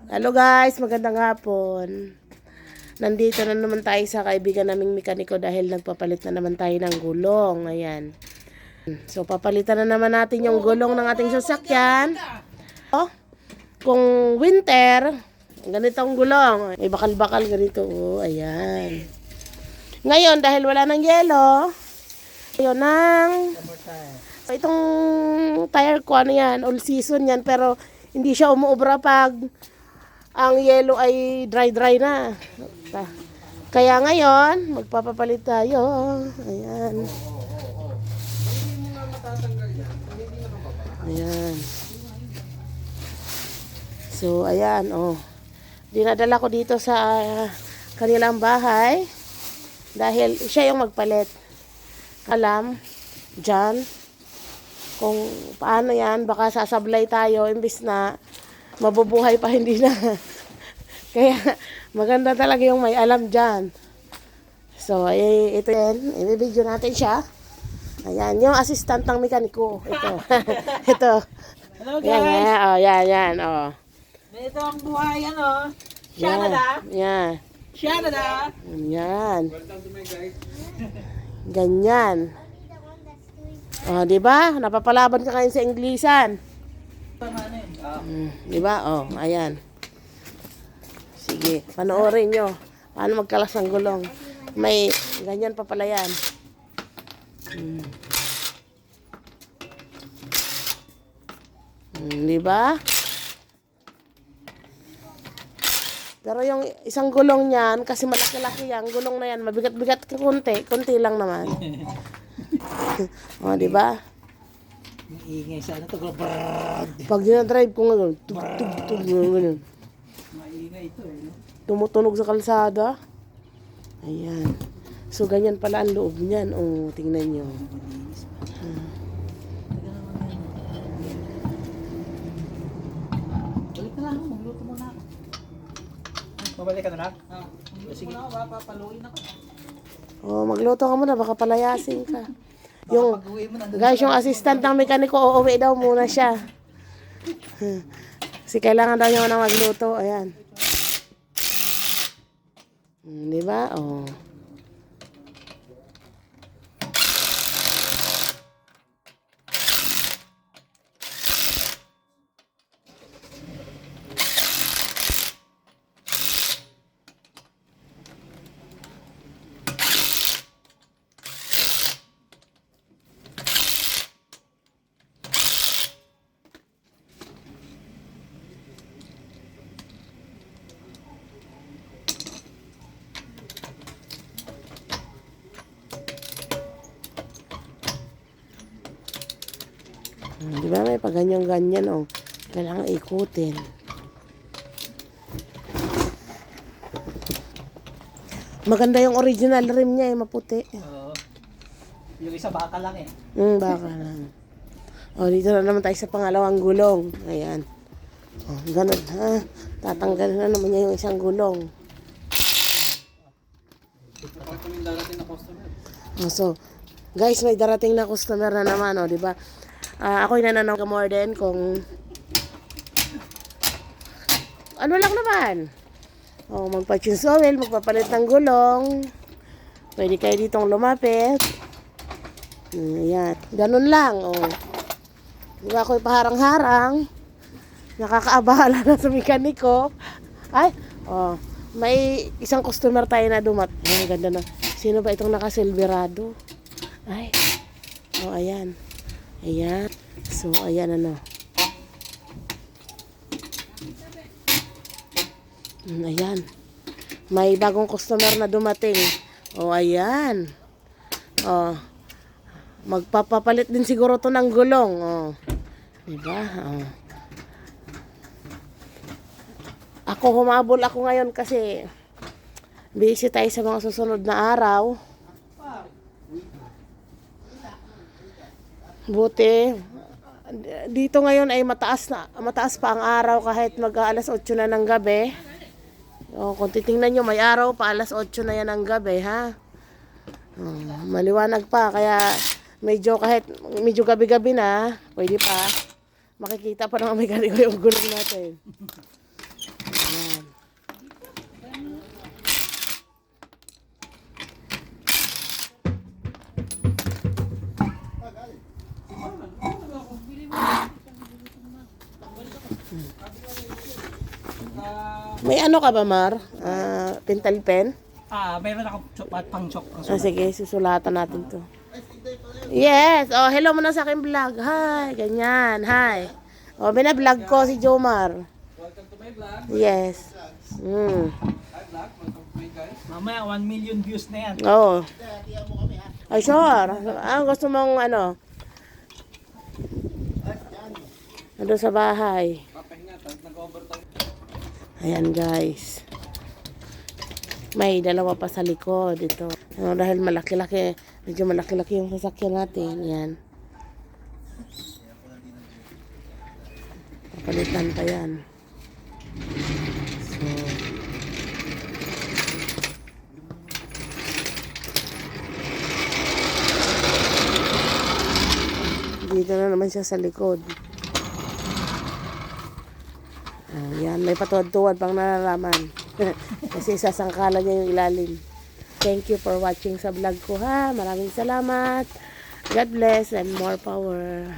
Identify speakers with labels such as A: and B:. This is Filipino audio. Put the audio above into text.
A: Hello guys, magandang hapon. Nandito na naman tayo sa kaibigan naming mekaniko dahil nagpapalit na naman tayo ng gulong. Ayan. So papalitan na naman natin yung gulong ng ating sasakyan. Oh, kung winter, ganitong gulong. May bakal-bakal ganito. Oh, ayan. Ngayon, dahil wala ng yelo, ayun ng... Itong tire ko, ano yan, all season yan, pero hindi siya umuubra pag ang yelo ay dry na. Kaya ngayon, magpapapalit tayo. Ayan. Ayan. So, ayan, oh. Dinadala ko dito sa kanilang bahay dahil siya yung magpalit. Alam, dyan, kung paano yan, baka sasablay tayo imbis na mabubuhay pa hindi na. Kaya maganda talaga yung may alam dyan. So, ito yan. I-video natin siya. Ayan, yung assistant ng mekaniko. Ito. Ito.
B: Hello guys.
A: Yan. Oh.
B: Ito ang buhay, ano? Shanada.
A: Yan.
B: Shanada.
A: Yan. Ganyan. Oh, di ba? Napapalaban ka kayo sa Inglisan. Di ba? Oh, ayan. Sige, panoorin nyo. Paano magkalas ng gulong. May ganyan pa pala yan. Di ba? Pero yung isang gulong niyan, kasi malaki-laki yan, gulong na yan, mabigat-bigat konti lang naman. O, di ba?
B: Maingay sa ano to,
A: Pag dinadrive ko nga, tug, gano'n.
B: maingay ito eh.
A: Tumutunog sa kalsada. Ayan. So, ganyan pala ang loob niyan. O, tingnan nyo.
B: Balik na lang, magluto muna ako. Mabalik ka na lang? Sige. Papaluin ako.
A: O, magluto ka muna, baka palayasin ka. Yung,
B: Pag-uwi mo na.
A: guys, yung assistant ng mekaniko, uuwi daw muna siya. Kasi kailangan daw niya na magluto. Ayan. Di ba? Oh. Di ba may paganyan-ganyan, oh. Kailangan ikutin. Maganda yung original rim niya, maputi.
B: Oo. Yung isa baka lang eh.
A: Baka lang. Oh, dito na naman tayo sa pangalawang gulong. Ayan. Oh, ganun, ha. Tatanggalin na naman niya yung isang gulong. Oh, so, guys, may darating na customer na naman, oh, di ba? Ako'y nananaw ka more din kung ano lang naman. Oh, magpa-change oil, magpapalit ng gulong. Pwede kayo ditong lumapit. Ayan. Ganun lang, oh. Di ba ako'y paharang-harang. Nakakaabala na sa mekaniko. Ay, oh. May isang customer tayo na Ang ganda na. Sino ba itong naka-silverado? Ay. Oh, ayan. Ayan. So, ayan ano. Ayan. May bagong customer na dumating. Oh, ayan. Oh. Magpapapalit din siguro to ng gulong. Oh. Diba? Oh. Humabol ako ngayon kasi busy tayo sa mga susunod na araw. Buti dito ngayon ay mataas pa ang araw kahit mag-alas 8 na ng gabi. O, kung titingnan nyo, may araw pa, alas 8 na yan ng gabi, ha? O, maliwanag pa, kaya kahit medyo gabi-gabi na, pwede pa. Makikita pa ng mekaniko yung gulong natin. May ano ka ba, Mar? Pentel pen?
B: Meron ako pang-chok.
A: Sige, susulatan natin to. Yes. Oh, hello muna sa aking vlog. Hi. Ganyan. Hi. Oh, bina-vlog ko si Jomar.
B: Welcome to my vlog.
A: Yes. Mm.
B: Hi vlog, welcome to my guys. Mamaya 1 million views na yan.
A: Oh. Ay, sure. Gusto mong ano? Ano sa bahay?
B: Papahinga, nag-overtime.
A: Ayan, guys. May dalawa pa sa likod ito. Dahil malaki-laki, medyo malaki-laki yung sasakyan natin. Yan. Papalitan pa yan. So, dito na naman siya sa likod. Ayan, may patuwad-tuwad pang nalalaman. Kasi sasangkalan niya yung ilalim. Thank you for watching sa vlog ko ha. Maraming salamat. God bless and more power.